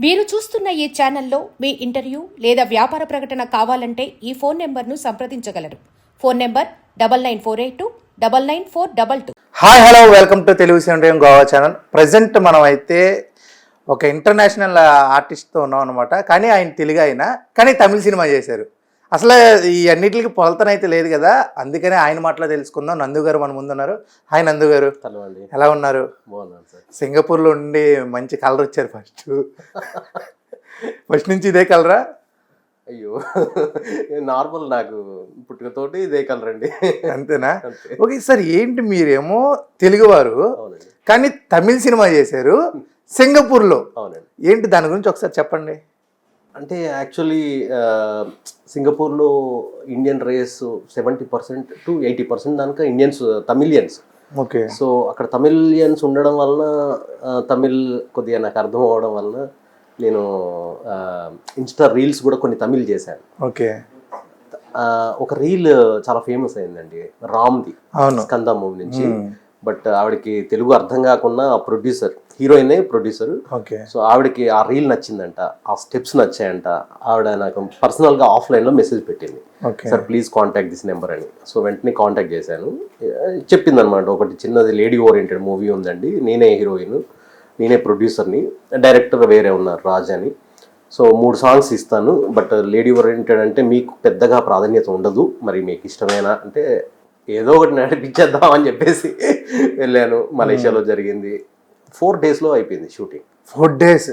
మీరు చూస్తున్న ఈ ఛానల్లో మీ ఇంటర్వ్యూ లేదా వ్యాపార ప్రకటన కావాలంటే ఈ ఫోన్ నెంబర్ను సంప్రదించగలరు. Phone number 9948299422. Hi hello welcome to Telugu cinema Goa channel. Present మనం అయితే ఒక ఇంటర్నేషనల్ ఆర్టిస్ట్తో ఉన్నాం అనమాట. కానీ ఆయన తెలుగు అయినా కానీ తమిళ సినిమా చేశారు. అసలు ఈ అన్నిటికి పొలతనైతే లేదు కదా, అందుకనే ఆయన మాటలో తెలుసుకుందాం. నందు గారు మన ముందు ఉన్నారు. హాయ్ నందు గారు, ఎలా ఉన్నారు? బాగున్నాను సార్. సింగపూర్లో ఉండి మంచి కలర్ వచ్చారు. ఫస్ట్ నుంచి ఇదే కలరా? అయ్యో నార్మల్, నాకు పుట్టుకతోటి ఇదే కలర్ అండి. అంతేనా? ఓకే సార్, ఏంటి మీరేమో తెలుగువారు కానీ తమిళ సినిమా చేశారు సింగపూర్లో. అవునండి. ఏంటి దాని గురించి ఒకసారి చెప్పండి. అంటే యాక్చువల్లీ సింగపూర్లో ఇండియన్ రేస్ 70% to 80% దానిక ఇండియన్స్, తమిళియన్స్. ఓకే. సో అక్కడ తమిళియన్స్ ఉండడం వలన తమిళ్ కొద్దిగా నాకు అర్థం అవడం వలన నేను ఇన్స్టా రీల్స్ కూడా కొన్ని తమిళ్ చేశాను. ఓకే. ఒక రీల్ చాలా ఫేమస్ అయిందండి, రామ్ది, స్కంద మూవీ నుంచి. బట్ ఆవిడకి తెలుగు అర్థం కాకుండా ఆ ప్రొడ్యూసర్, హీరోయినే ప్రొడ్యూసర్. సో ఆవిడకి ఆ రీల్ నచ్చిందంట, ఆ స్టెప్స్ నచ్చాయంట. ఆవిడ నాకు పర్సనల్గా ఆఫ్లైన్లో మెసేజ్ పెట్టింది, sir please contact this number అని. సో వెంటనే కాంటాక్ట్ చేశాను. చెప్పింది అనమాట, ఒకటి చిన్నది లేడీ ఓరియంటెడ్ మూవీ ఉందండి, నేనే హీరోయిన్, నేనే ప్రొడ్యూసర్ని, డైరెక్టర్ వేరే ఉన్నారు రాజ్ అని. సో 3 సాంగ్స్ ఇస్తాను, బట్ లేడీ ఓరియంటెడ్ అంటే మీకు పెద్దగా ప్రాధాన్యత ఉండదు, మరి మీకు ఇష్టమేనా అంటే ఏదో ఒకటి నడిపించేద్దాం అని చెప్పేసి వెళ్ళాను. మలేషియాలో జరిగింది. 4 days అయిపోయింది షూటింగ్. 4 days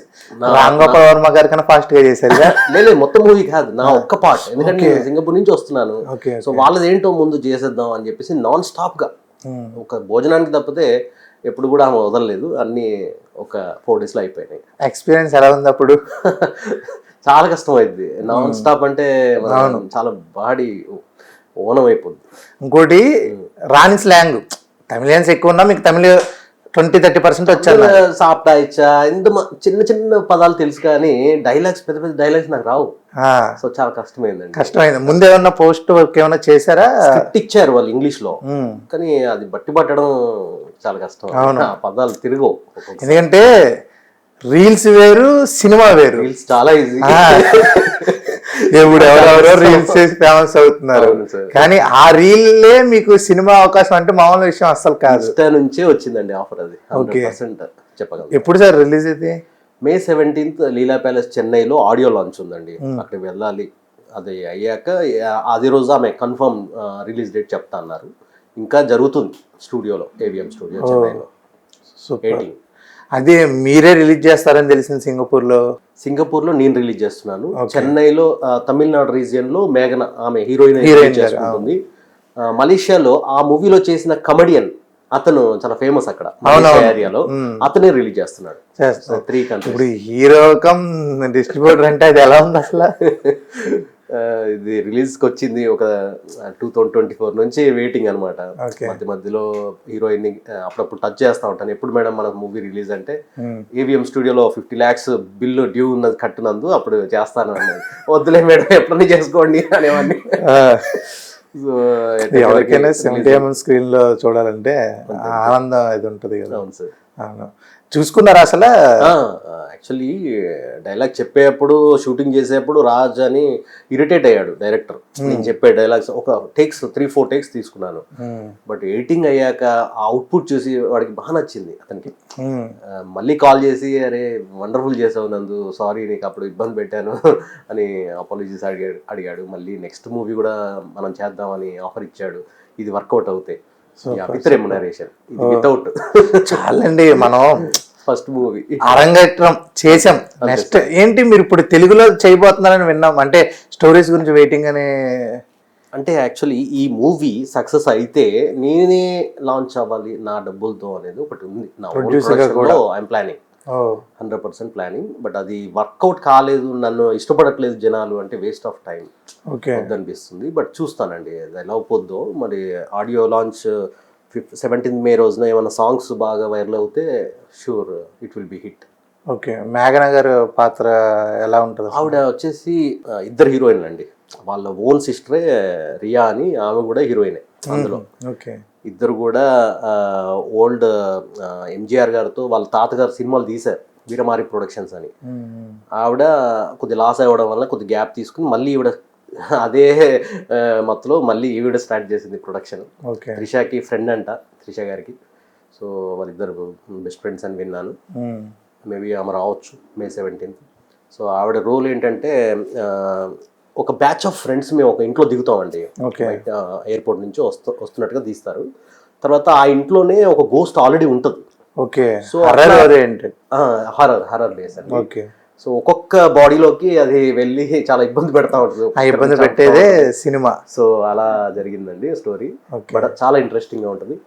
రాంగోపాల్ వర్మ గారి కన్నా ఫాస్ట్ గా చేశారు. లేదు, మొత్తం మూవీ కాదు, నా ఒక్క పార్ట్. ఎందుకంటే నేను సింగపూర్ నుంచి వస్తున్నాను. సో వాళ్ళది ఏంటో ముందు చేసేద్దాం అని చెప్పేసి నాన్ స్టాప్ గా, ఒక భోజనానికి తప్పితే ఎప్పుడు కూడా ఆమె వదలలేదు. అన్ని ఒక 4 days అయిపోయినాయి. ఎక్స్పీరియన్స్ ఎలా ఉంది అప్పుడు? చాలా కష్టం అయింది నాన్ స్టాప్ అంటే, చాలా బాడీ ఓనం అయిపోద్ది. ఇంకోటి రాని స్లాంగ్, తమిళియన్స్ ఎక్కువ ఉన్నా మీకు తమిళ 20-30% వచ్చారు. సాప్టా ఇచ్చా ఇంత చిన్న చిన్న పదాలు తెలుసు, కానీ డైలాగ్స్, పెద్ద పెద్ద డైలాగ్స్ నాకు రావు. సో చాలా కష్టమైందండి. కష్టమైంది. ముందు ఏమన్నా పోస్ట్ వర్క్ ఏమైనా చేశారా? స్క్రిప్ట్ ఇచ్చారు వాళ్ళు ఇంగ్లీష్ లో, కానీ అది బట్టి పట్టడం చాలా కష్టం. ఆ పదాలు తిరగవు. ఎందుకంటే రీల్స్ వేరు, సినిమా వేరు. రీల్స్ చాలా ఈజీ. ఇప్పుడు ఎవరెవరో రీల్స్ చేసి ఫేమస్ అవుతున్నారు, కానీ ఆ రీల్లే మీకు సినిమా అవకాశం అంటే మామూలు విషయం అస్సలు కాదు. ఇన్స్టా నుంచే వచ్చిందండి ఆఫర్, అది 100% చెప్పగలను. ఎప్పుడు సార్ రిలీజ్ అయితే? May 17th లీలా ప్యాలెస్ చెన్నైలో ఆడియో లాంచ్ ఉందండి, అక్కడికి వెళ్ళాలి. అది అయ్యాక అదే రోజు ఆమె కన్ఫర్మ్ రిలీజ్ డేట్ చెప్తా అన్నారు. ఇంకా జరుగుతుంది స్టూడియోలో, AVM స్టూడియో చెన్నైలో. 18. అదే మీరే రిలీజ్ చేస్తారని తెలిసింది సింగపూర్లో నేను రిలీజ్ చేస్తున్నాను. చెన్నైలో తమిళనాడు రీజియన్ లో మేఘన, ఆమె హీరోయిన్ చేసుకుంటుంది. మలేషియాలో ఆ మూవీలో చేసిన కమెడియన్ అతను చాలా ఫేమస్ అక్కడ ఏరియాలో, అతనే రిలీజ్ చేస్తున్నాడు. 3 countries. ఇప్పుడు హీరో కమ్ డిస్ట్రిబ్యూటర్ అంటే అది ఎలా ఉంది అసలు? ఇది రిలీజ్ కి వచ్చింది ఒక 2024 నుంచి వెయిటింగ్ అనమాట. మధ్య మధ్యలో హీరోయిన్ ని అప్పుడప్పుడు టచ్ చేస్తా ఉంటాను. ఎప్పుడు మేడం మన మూవీ రిలీజ్ అంటే, AVM స్టూడియోలో 50 lakhs బిల్లు డ్యూ ఉన్నది కట్టినందు అప్పుడు చేస్తాను అన్నది. వద్దులే మేడం ఎప్పుడన్నా చేసుకోండి అనేవాడిని. ఎవరికైనా స్క్రీన్ లో చూడాలంటే ఆనందం ఇది ఉంటది కదా. అవును సార్. చూసుకున్నారా అసలు? యాక్చువల్లీ డైలాగ్ చెప్పేటప్పుడు, షూటింగ్ చేసేప్పుడు రాజ్ అని ఇరిటేట్ అయ్యాడు డైరెక్టర్. నేను చెప్పే డైలాగ్స్ ఒక 3-4 takes తీసుకున్నాను. బట్ ఎడిటింగ్ అయ్యాక ఆ అవుట్పుట్ చూసి వాడికి బాగా నచ్చింది అతనికి. మళ్ళీ కాల్ చేసి, అరే వండర్ఫుల్ చేసావు నందు, సారీ నీకు అప్పుడు ఇబ్బంది పెట్టాను అని అపాలజీస్ అడిగాడు. మళ్ళీ నెక్స్ట్ మూవీ కూడా మనం చేద్దామని ఆఫర్ ఇచ్చాడు. ఇది వర్కౌట్ అవుతాయి, చాలండి. మనం ఫస్ట్ మూవీ అరంగేట్రం చేసాం. నెక్స్ట్ ఏంటి మీరు ఇప్పుడు తెలుగులో చేయబోతున్నారని విన్నాం, అంటే స్టోరీస్ గురించి వెయిటింగ్ అని. అంటే యాక్చువల్లీ ఈ మూవీ సక్సెస్ అయితే నేనే లాంచ్ అవ్వాలి నా డబ్బులతో అనేది ఒకటి ఉంది నా ప్రొడ్యూసర్లో. I'm planning 100% planning. బట్ అది వర్కౌట్ కాలేదు, నన్ను ఇష్టపడట్లేదు జనాలు అంటే వేస్ట్ ఆఫ్ టైం అనిపిస్తుంది. బట్ చూస్తానండి అది ఎలా అవుతుందో. మరి ఆడియో లాంచ్ 17th May రోజున ఏమైనా సాంగ్స్ బాగా వైరల్ అవుతే sure it will be hit. Okay. మేఘన గారు పాత్ర ఎలా ఉంటుంది? ఆవిడ వచ్చేసి 2 హీరోయిన్లు అండి. వాళ్ళ ఓన్ సిస్టరే రియా అని, ఆమె కూడా హీరోయినే అందులో. ఓకే. ఇద్దరు కూడా ఓల్డ్ ఎంజీఆర్ గారితో వాళ్ళ తాతగారు సినిమాలు తీశారు. వీరమారి ప్రొడక్షన్స్ అని. ఆవిడ కొద్ది లాస్ అవ్వడం వల్ల కొద్ది గ్యాప్ తీసుకుని మళ్ళీ ఈవిడ అదే మత్తులో మళ్ళీ ఈవిడ స్టార్ట్ చేసింది ప్రొడక్షన్. త్రిషాకి ఫ్రెండ్ అంట, త్రిష గారికి. సో వాళ్ళిద్దరు బెస్ట్ ఫ్రెండ్స్ అని విన్నాను. మేబీ ఆమె రావచ్చు May 17th. సో ఆవిడ రోల్ ఏంటంటే ఒక బ్యాచ్ ఆఫ్ ఫ్రెండ్స్ మేము ఒక ఇంట్లో దిగుతామండి. ఎయిర్పోర్ట్ నుంచి వస్తున్నట్టుగా తీస్తారు. తర్వాత ఆ ఇంట్లోనే ఒక గోస్ట్ ఆల్రెడీ ఉంటుంది. సో హర్రర్ బేస్ అండి. సో ఒక్కొక్క బాడీలోకి అది వెళ్ళి చాలా ఇబ్బంది పెడతా ఉంటుంది. ఇబ్బంది పెట్టేదే సినిమా. సో అలా జరిగిందండి స్టోరీ. బట్ చాలా ఇంట్రెస్టింగ్ గా ఉంటుంది.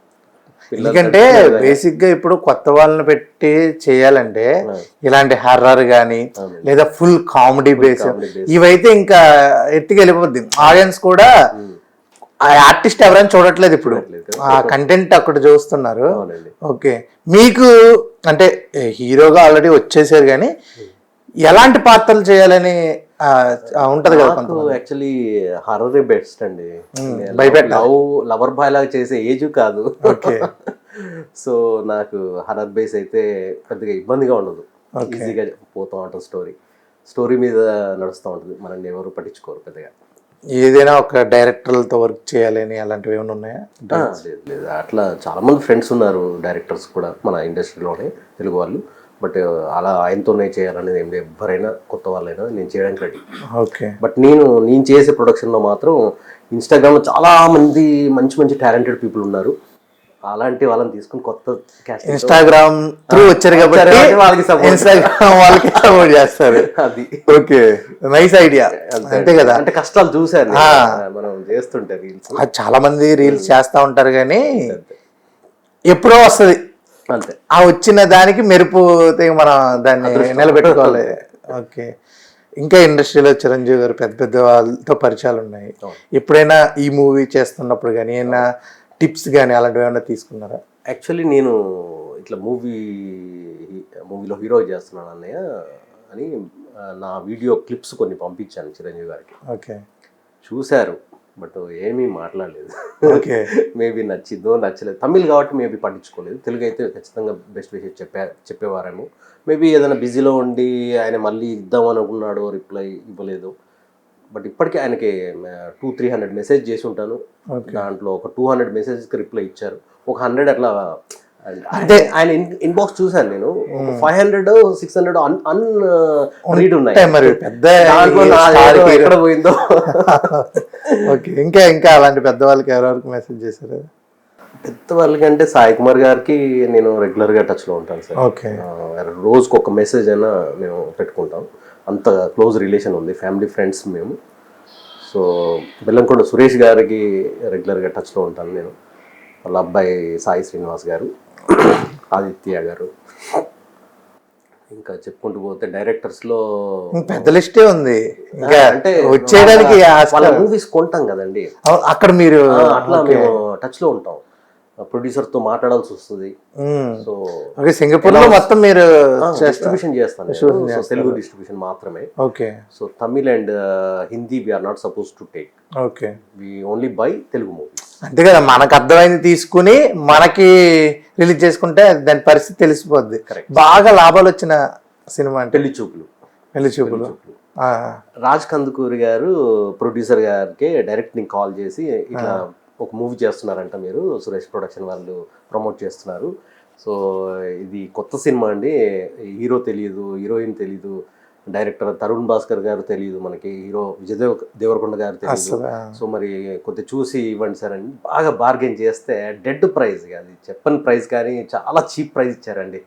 ఎందుకంటే బేసిక్ గా ఇప్పుడు కొత్త వాళ్ళని పెట్టి చేయాలంటే ఇలాంటి హర్రర్ గానీ లేదా ఫుల్ కామెడీ బేస్ ఇవైతే ఇంకా ఎత్తుకి వెళ్ళిపోద్ది. ఆడియన్స్ కూడా ఆ ఆర్టిస్ట్ ఎవరైనా చూడట్లేదు ఇప్పుడు, ఆ కంటెంట్ అక్కడ చూస్తున్నారు. ఓకే, మీకు అంటే హీరోగా ఆల్రెడీ వచ్చేసారు కానీ ఎలాంటి పాత్రలు చేయాలని ఉంటది కదా? యాక్చువల్లీ హర్రర్ బెస్ట్ అండి. లవర్ బాయ్ లాగా చేసే ఏజ్ కాదు. సో నాకు హర్రర్ బేస్ అయితే పెద్దగా ఇబ్బందిగా ఉండదు, ఈజీగా పోతూ ఉంటుంది. స్టోరీ మీద నడుస్తూ ఉంటుంది, మనల్ని ఎవరు పట్టించుకోరు పెద్దగా. ఏదైనా ఒక డైరెక్టర్లతో వర్క్ చేయాలని అలాంటివి ఏమైనా ఉన్నాయా? లేదు, అట్లా చాలా మంది ఫ్రెండ్స్ ఉన్నారు డైరెక్టర్స్ కూడా మన ఇండస్ట్రీలోనే, తెలుగు వాళ్ళు. బట్ అలా ఆయనతోనే చేయాలనేది ఏం లేదు. ఎవరైనా కొత్త వాళ్ళైనా నేను చేయడానికి రెడీ. బట్ నేను చేసే ప్రొడక్షన్లో మాత్రం ఇన్స్టాగ్రామ్లో చాలా మంది మంచి టాలెంటెడ్ పీపుల్ ఉన్నారు. అలాంటి వాళ్ళని తీసుకుని కొత్త ఇన్స్టాగ్రామ్ త్రూ వచ్చారు కాబట్టి వాళ్ళకి సపోర్ట్ చేస్తారు. అది ఓకే, నైస్ ఐడియా. అంతే కదా, అంటే కష్టాలు చూసారు మనం చేస్తుంటే రీల్స్. చాలా మంది రీల్స్ చేస్తా ఉంటారు కానీ ఎప్పుడో వస్తుంది అంతే. ఆ వచ్చిన దానికి మెరుపు మనం దాన్ని నిలబెట్టుకోవాలి. ఓకే, ఇంకా ఇండస్ట్రీలో చిరంజీవి గారు పెద్ద వాళ్ళతో పరిచయాలు ఉన్నాయి. ఎప్పుడైనా ఈ మూవీ చేస్తున్నప్పుడు కానీ ఏమైనా టిప్స్ కానీ అలాంటివి ఏమైనా తీసుకున్నారా? యాక్చువల్లీ నేను ఇట్లా మూవీలో హీరో చేస్తున్నాను అన్నయ్య అని నా వీడియో క్లిప్స్ కొన్ని పంపించాను చిరంజీవి గారికి. ఓకే, చూశారు బట్ ఏమీ మాట్లాడలేదు. మేబీ నచ్చిద్దో నచ్చలేదు. తమిళ్ కాబట్టి మేబీ పట్టించుకోలేదు. తెలుగు అయితే ఖచ్చితంగా బెస్ట్ విషయం చెప్పేవారేమో. మేబీ ఏదైనా బిజీలో ఉండి ఆయన మళ్ళీ ఇద్దాం అనుకున్నాడు, రిప్లై ఇవ్వలేదు. బట్ ఇప్పటికీ ఆయనకి 200-300 మెసేజ్ చేసి ఉంటాను. దాంట్లో ఒక 200 మెసేజ్కి రిప్లై ఇచ్చారు. ఒక 100 అట్లా అంటే ఆయన ఇన్బాక్స్ చూసాను నేను. 500-600 రీడ్ ఉన్నాయి. ఎక్కడ పోయిందో. ఓకే, ఇంకా అలాంటి పెద్దవాళ్ళకి ఎవరెవరికి మెసేజ్ చేశారు? పెద్దవాళ్ళకి అంటే సాయి కుమార్ గారికి నేను రెగ్యులర్గా టచ్లో ఉంటాను సార్. ఓకే, రోజుకి ఒక మెసేజ్ అయినా మేము పెట్టుకుంటాం. అంత క్లోజ్ రిలేషన్ ఉంది, ఫ్యామిలీ ఫ్రెండ్స్ మేము. సో బెల్లంకొండ సురేష్ గారికి రెగ్యులర్గా టచ్లో ఉంటాను నేను. వాళ్ళ అబ్బాయి సాయి శ్రీనివాస్ గారు, ఆదిత్య గారు, ఇంకా చెప్పుకుంటూ పోతే డైరెక్టర్స్లో పెద్ద లిస్టే ఉంది. అంటే వచ్చేయడానికి మూవీస్ కొంటాం కదండి, అక్కడ మీరు అట్లా మేము టచ్లో ఉంటాం. ప్రొడ్యూసర్తో మాట్లాడాల్సి వస్తుంది. సో సింగపూర్ లో మొత్తం మీరు డిస్ట్రిబ్యూషన్ చేస్తాను, తెలుగు డిస్ట్రిబ్యూషన్ మాత్రమే. Okay, so Tamil and Hindi we are not suppose to take. Okay, we only buy Telugu movies. అంతే కదా, మనకు అర్థమైంది తీసుకుని మనకి రిలీజ్ చేసుకుంటే దాని పరిస్థితి తెలిసిపోద్ది. బాగా లాభాలు వచ్చిన సినిమా అంటే పెళ్లి చూపులు. రాజ్ కందుకూరి గారు ప్రొడ్యూసర్ గారికి డైరెక్ట్ కాల్ చేసి ఇట్లా ఒక మూవీ చేస్తున్నారంట మీరు, సురేష్ ప్రొడక్షన్ వాళ్ళు ప్రమోట్ చేస్తున్నారు. సో ఇది కొత్త సినిమా అండి, హీరో తెలియదు, హీరోయిన్ తెలీదు, డైరెక్టర్ తరుణ్ భాస్కర్ గారు తెలియదు, మనకి హీరో విజయ్ దేవరకొండ గారు తెలియదు. సో మరి కొద్దిగా చూసి ఇవ్వండి సార్ అని బాగా బార్గెన్ చేస్తే డెడ్ ప్రైజ్, అది చెప్పని ప్రైజ్ కానీ చాలా చీప్ ప్రైజ్ ఇచ్చారండి.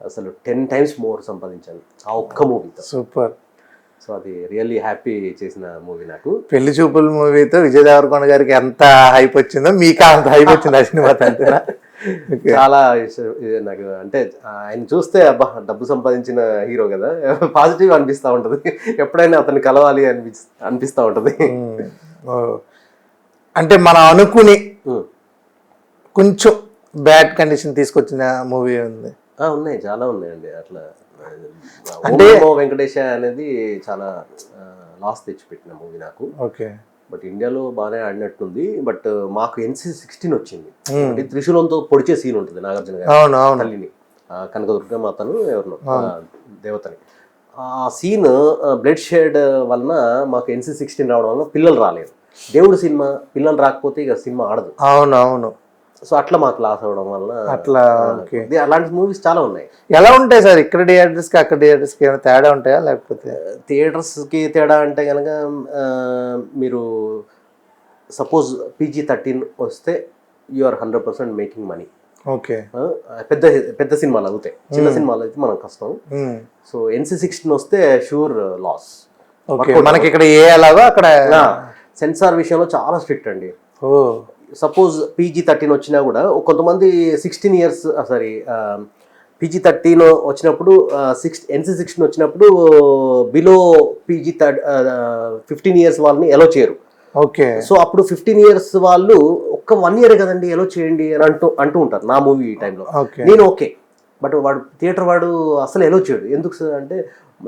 అసలు 10 times మోర్ సంపాదించాను ఆ ఒక్క మూవీతో. సూపర్. సో అది రియల్లీ హ్యాపీ చేసిన మూవీ నాకు. పెళ్లి చూపుల మూవీతో విజయ్ దేవరకొండ గారికి ఎంత హైప్ వచ్చిందో మీకు అంత హైప్ వచ్చింది ఆ సినిమా అంతేనా? చాలా నాకు అంటే ఆయన చూస్తే అబ్బా డబ్బు సంపాదించిన హీరో కదా, పాజిటివ్ అనిపిస్తూ ఉంటుంది. ఎప్పుడైనా అతన్ని కలవాలి అనిపిస్తూ ఉంటుంది. అంటే మనం అనుకుని కొంచెం బ్యాడ్ కండిషన్ తీసుకొచ్చిన మూవీ ఉంది? ఉన్నాయి, చాలా ఉన్నాయండి అట్లా. అంటే వెంకటేశ అనేది చాలా లాస్ తెచ్చిపెట్టిన మూవీ నాకు. ఓకే, బట్ ఇండియాలో బాగానే ఆడినట్టుంది. బట్ మాకు NC-16 వచ్చింది. అంటే త్రిశూలంతో పొడిచే సీన్ ఉంటుంది నాగార్జున గారు తల్లిని. కనకదుర్గమాతను ఎవరినో దేవతని. ఆ సీన్ బ్లడ్ షేడ్ వలన మాకు NC-16 రావడం వలన పిల్లలు రాలేదు. దేవుడు సినిమా పిల్లలు రాకపోతే ఇక సినిమా ఆడదు. అవును. సో అట్లా మాకు లాస్ అవ్వడం వల్ల అట్లా అలాంటి మూవీస్ చాలా ఉన్నాయి. ఎలా ఉంటాయి సార్ ఇక్కడ థియేటర్స్కి అక్కడ థియేటర్స్కి ఏమైనా తేడా ఉంటాయా? లేకపోతే థియేటర్స్కి తేడా అంటే కనుక మీరు సపోజ్ PG-13 వస్తే you are 100% making money. Okay. పెద్ద పెద్ద సినిమాలు అవుతాయి, చిన్న సినిమాలు అయితే మనకు కష్టం. సో NC-16 వస్తే షూర్ లాస్. మనకి ఇక్కడ ఏ అలాగో అక్కడ సెన్సార్ విషయంలో చాలా స్ట్రిక్ట్ అండి. సపోజ్ PG-13 వచ్చినా కూడా కొంతమంది 16 ఇయర్స్ సారీ PG-13 వచ్చినప్పుడు NC-16 వచ్చినప్పుడు బిలో PG-15 ఇయర్స్ వాళ్ళని ఎలో చేయరు. ఓకే. సో అప్పుడు 15 ఇయర్స్ వాళ్ళు ఒక్క 1 ఇయర్ కదండి ఎలో చేయండి అని అంటూ ఉంటారు నా మూవీ టైంలో. నేను ఓకే, బట్ వాడు థియేటర్ వాడు అసలు ఎలో చేయడు. ఎందుకు సార్ అంటే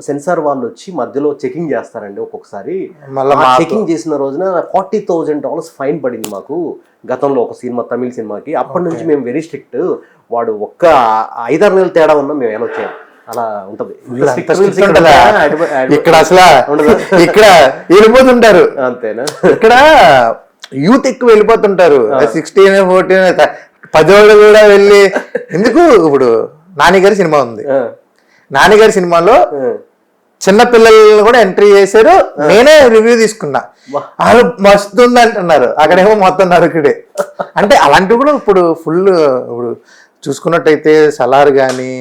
సెన్సార్ వాళ్ళు వచ్చి మధ్యలో చెకింగ్ చేస్తారండి. ఒక్కొక్కసారి చెకింగ్ చేసిన రోజున $40,000 ఫైన్ పడింది మాకు గతంలో ఒక సినిమా, తమిళ సినిమాకి. అప్పటి నుంచి మేము వెరీ స్ట్రిక్ట్. వాడు ఒక్క 5-6 నెలలు తేడా ఉన్నా మేము ఎలో చేయం. అలా ఉంటది. ఇక్కడ అసలు ఇక్కడ వెళ్ళిపోతుంటారు అంతేనా? ఇక్కడ యూత్ ఎక్కువ వెళ్ళిపోతుంటారు. 16, 14, 10 కూడా వెళ్ళి ఎందుకు. ఇప్పుడు నానిగారి సినిమా ఉంది, నానిగారి సినిమాలో చిన్న పిల్లలు కూడా ఎంట్రీ చేశారు. నేనే రివ్యూ తీసుకున్నా, వాళ్ళు మస్తు ఉంది అంటున్నారు. అక్కడేమో మొత్తం నరకుడే. అంటే అలాంటివి కూడా ఇప్పుడు ఫుల్ ఇప్పుడు చూసుకున్నట్టయితే సలార్ గానీ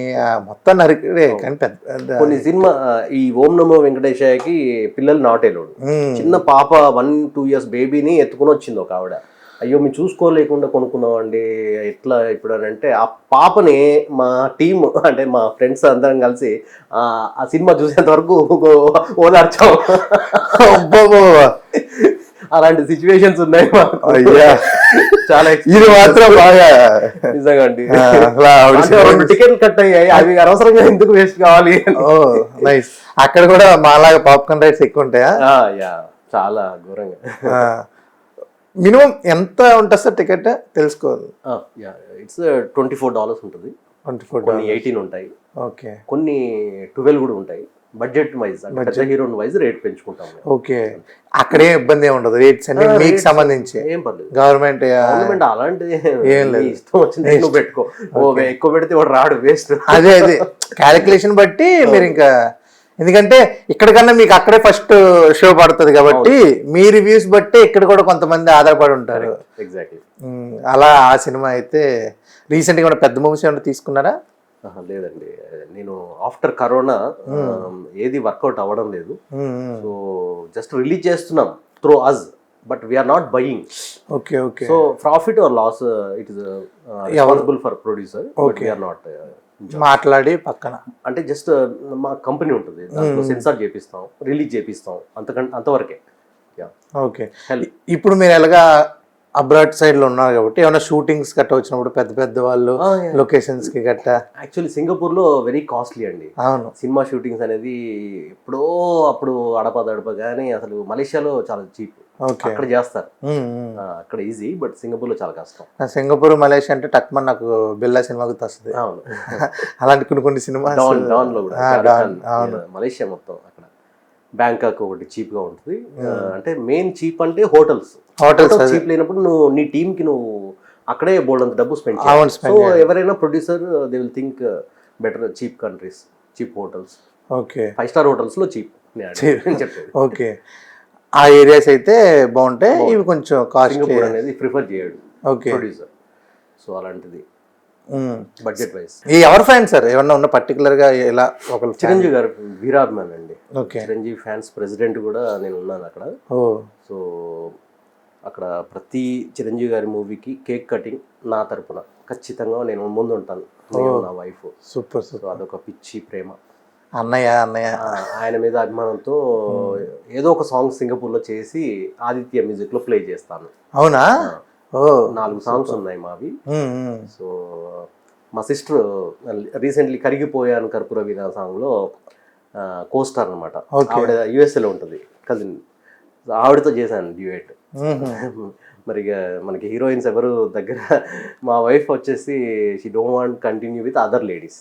మొత్తం నరికిడే. కానీ పెద్ద కొన్ని సినిమా ఈ ఓం నమో వెంకటేశయ్యకి పిల్లలు నాటేలోడు, చిన్న పాప 1-2 ఇయర్స్ బేబీని ఎత్తుకుని వచ్చింది ఒక ఆవిడ. అయ్యో మేము చూసుకోలేకుండా కొనుక్కున్నామండి ఎట్లా ఇప్పుడు అని అంటే, ఆ పాపని మా టీం అంటే మా ఫ్రెండ్స్ అందరం కలిసి ఆ సినిమా చూసేంత వరకు ఓదార్చాం. అలాంటి సిచ్యువేషన్స్ ఉన్నాయి చాలా. ఇది మాత్రం బాగా నిజంగా అండి. 2 టికెట్లు కట్ అయ్యాయి, అవి అనవసరంగా ఎందుకు వేస్ట్ కావాలి. అక్కడ కూడా మాలాగా పాప్కార్న్ రైట్స్ ఎక్కువ ఉంటాయా? చాలా ఘోరంగా. మినిమం ఎంత ఉంటుంది సార్ టికెట్ తెలుసుకోవాలి? ఇట్స్ $24 ఉంటుంది. 24. కొన్ని 18 ఉంటాయి. ఓకే. కొన్ని 12 కూడా ఉంటాయి. బడ్జెట్ వైజ్ పెద్ద హీరోన్ వైజ్ రేట్ పెంచుకుంటాం. ఓకే. అక్కడే ఇబ్బంది ఉండదు రేట్స్ అన్ని మీకు సంబంధించి. ఏం పర్లేదు, గవర్నమెంట్ అలాంటిది ఏం లేదు. ఇష్టం వచ్చింది నువ్వు పెట్టుకో, ఎక్కువ పెడితే వాడు రాడు, వేస్ట్. అదే క్యాలిక్యులేషన్ బట్టి మీరు ఇంకా, ఎందుకంటే ఇక్కడ కన్నా మీకు అక్కడే ఫస్ట్ షో పడుతుంది కాబట్టి మీ రివ్యూస్ బట్టి ఇక్కడ కూడా కొంతమంది ఆధారపడి ఉంటారు. ఎగ్జాక్ట్లీ. అలా ఆ సినిమా అయితే రీసెంట్ గా పెద్ద మూవీస్ ఏమైనా తీసుకున్నారా? లేదండి, నేను ఆఫ్టర్ కరోనా ఏది వర్కౌట్ అవ్వడం లేదు. సో జస్ట్ రిలీజ్ చేస్తున్నాం through us, but we are not buying. Okay. Okay. So profit or loss it is responsible for producer, but we are not. మాట్లాడి పక్కన అంటే జస్ట్ మా కంపెనీ ఉంటుంది, దాంట్లో సెన్సార్ చేపిస్తాం, రిలీజ్ చేపిస్తాం, అంతవరకే. ఓకే. ఇప్పుడు మీరు ఎలాగా అబ్రాడ్ సైడ్ లో ఉన్నారు కాబట్టి ఏమైనా షూటింగ్స్ గట్ట వచ్చినప్పుడు పెద్ద పెద్ద వాళ్ళు లొకేషన్స్ కి గట్ట? యాక్చువల్లీ సింగపూర్ లో వెరీ కాస్ట్లీ అండి. అవును, సినిమా షూటింగ్స్ అనేది ఎప్పుడో అప్పుడు అడప కానీ అసలు మలేషియాలో చాలా చీప్. అక్కడ చేస్తారు, అక్కడ ఈజీ, బట్ సింగపూర్ లో చాలా కష్టం. సింగపూర్ మలేషియా అంటే టక్మన్ నాకు బిల్లా సినిమా గుర్తొస్తుంది. అవును, అలాంటి కొన్ని సినిమా డాన్ లో కూడా. మలేషియా మొత్తం అక్కడ బ్యాంకాక్ ఒకటి చీప్ గా ఉంటుంది. అంటే మెయిన్ చీప్ అంటే హోటల్స్ చీప్ లేనప్పుడు నువ్వు నీ టీమ్ కి నువ్వు అక్కడే బోల్డ్ అంత డబ్బు స్పెండ్ చేయాలి. సో ఎవరైనా producer they will think better cheap countries, cheap hotels. Okay. 5 star hotels లో చీప్ చెప్పేది. ఓకే. ఆ ఏరియాస్ అయితే బాగుంటాయి, ఇవి కొంచెం కాస్ట్లీ అనేది ప్రిఫర్ చేయడు ప్రొడ్యూసర్. సో అలాంటిది బడ్జెట్ వైజ్. ఎవరు ఫ్యాన్ సార్ ఏమన్నా ఉన్న పర్టికులర్ గా? ఇలా ఒక చిరంజీవి గారు వీరాభిమాన్ అండి. చిరంజీవి ఫ్యాన్స్ ప్రెసిడెంట్ కూడా నేను ఉన్నాను అక్కడ. సో అక్కడ ప్రతి చిరంజీవి గారి మూవీకి కేక్ కటింగ్ నా తరపున ఖచ్చితంగా నేను ముందు ఉంటాను, నా వైఫ్. సూపర్. సో అదొక పిచ్చి ప్రేమ. అన్నయ్య ఆయన మీద అభిమానంతో ఏదో ఒక సాంగ్ సింగపూర్ లో చేసి ఆదిత్య మ్యూజిక్ లో ప్లే చేస్తాను. అవునా? 4 సాంగ్స్ ఉన్నాయి మావి. సో మా సిస్టర్ రీసెంట్లీ కరిగిపోయాను కర్పూర వీణ సాంగ్ లో కోస్టార్ అనమాట. ఆవిడ USA లో ఉంటుంది, కజిన్. ఆవిడతో చేశాను డ్యూయట్. మరి ఇక మనకి హీరోయిన్స్ ఎవరు దగ్గర, మా వైఫ్ వచ్చేసి she don't want continue with other ladies.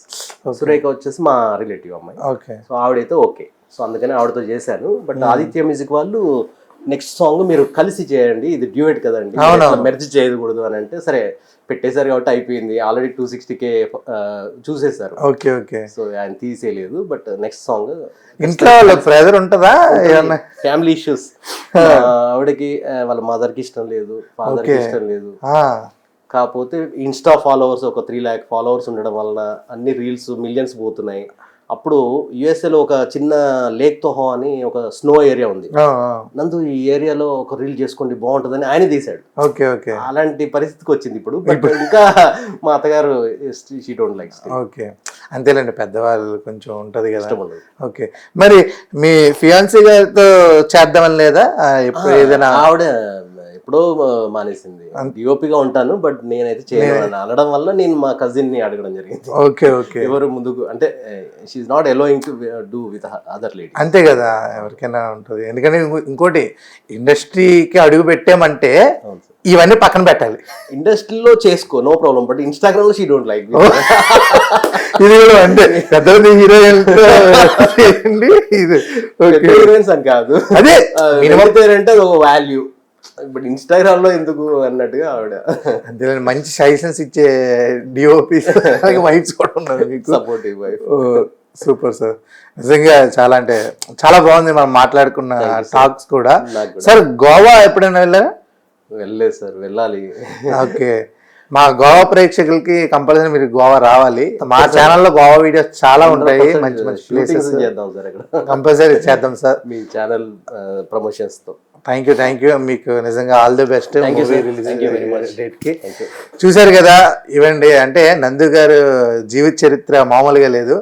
Surekha వచ్చేసి మా రిలేటివ్ అమ్మాయి. ఓకే. సో ఆవిడైతే ఓకే. సో అందుకని ఆవిడతో చేశాను. బట్ ఆదిత్య మ్యూజిక్ వాళ్ళు నెక్స్ట్ సాంగ్ మీరు కలిసి చేయండి, ఇది డ్యూయట్ కదండి, మెర్జ్ చేయకూడదు అని అంటే సరే పెట్టేశారు కాబట్టి అయిపోయింది. ఆల్రెడీ 260K చూసేశారు. Okay okay. సో ఆయన తీసేయలేదు. బట్ నెక్స్ట్ సాంగ్ ఇంట్లో ప్రెజర్ ఉంటుందా, ఫ్యామిలీ ఇష్యూస్, ఆవిడకి వాళ్ళ మదర్కి ఇష్టం లేదు, ఫాదర్కి ఇష్టం లేదు. కాకపోతే ఇన్స్టా ఫాలోవర్స్ ఒక 3 lakh ఫాలోవర్స్ ఉండడం వలన అన్ని రీల్స్ మిలియన్స్ పోతున్నాయి. అప్పుడు యుఎస్ఏలో ఒక చిన్న లేక్ తోహో అని ఒక స్నో ఏరియా ఉంది. నందు ఈ ఏరియాలో ఒక రీల్ చేసుకోండి బాగుంటుందని ఆయన తీశాడు. Okay okay. అలాంటి పరిస్థితికి వచ్చింది ఇప్పుడు. బట్ ఇంకా మా అత్తగారు షీ డోంట్ లైక్. ఓకే, అంతేలేండి, పెద్దవాళ్ళు కొంచెం ఉంటది కదా. ఇష్టం ఉండదు. ఓకే, మరి మీ ఫియాన్సీ గారితో చేద్దామని లేదా ఎప్పుడు ఏదైనా? ఆవిడ ఎప్పుడో మానేసింది. డిఓపిగా ఉంటాను బట్ నేనైతే చేయను అనడం వల్ల నేను మా కజిన్ ని అడగడం జరిగింది. Okay okay. ఎవరు ముందుకు అంటే she's not allowing to do with other lady. అంతే కదా, ఎవరికైనా ఉంటుంది. ఎందుకంటే ఇంకోటి, ఇండస్ట్రీకి అడుగు పెట్టామంటే ఇవన్నీ పక్కన పెట్టాలి. ఇండస్ట్రీలో చేసుకో నో ప్రాబ్లం, బట్ ఇన్స్టాగ్రామ్ లో షీ డోంట్ లైక్. ఇది కూడా అంటే పెద్ద హీరోయిన్ హీరోయిన్స్ అని కాదు, అదే అంటే అది ఒక వాల్యూ. బట్ ఇన్స్టాగ్రామ్ లో ఎందుకు అన్నట్టుగా ఆవిడ. అంతే, మంచి సజెషన్స్ ఇచ్చే డిఓపి వైఫ్స్ కూడా ఉన్నారు మీకు, సపోర్టివ్ వైఫ్. సూపర్ సార్, నిజంగా చాలా అంటే చాలా బాగుంది మనం మాట్లాడుకున్న టాక్స్ కూడా. సార్ గోవా ఎప్పుడైనా వెళ్ళారా? వెళ్ళలేదు సార్, వెళ్ళాలి. ఓకే, మా గోవా ప్రేక్షకులకి కంపల్సరీ మీరు గోవా రావాలి. మా ఛానల్లో గోవా వీడియోస్ చాలా ఉంటాయి, మంచి మంచి ప్లేసెస్ చేద్దాం సార్, ఇక్కడ కంపల్సరీ చేద్దాం సార్ మీ ఛానల్ ప్రమోషన్స్ తో. థ్యాంక్ యూ, మీకు నిజంగా ఆల్ ది బెస్ట్. డేట్కి చూసారు కదా, ఇవ్వండి. అంటే నందు గారు జీవిత చరిత్ర మామూలుగా లేదు.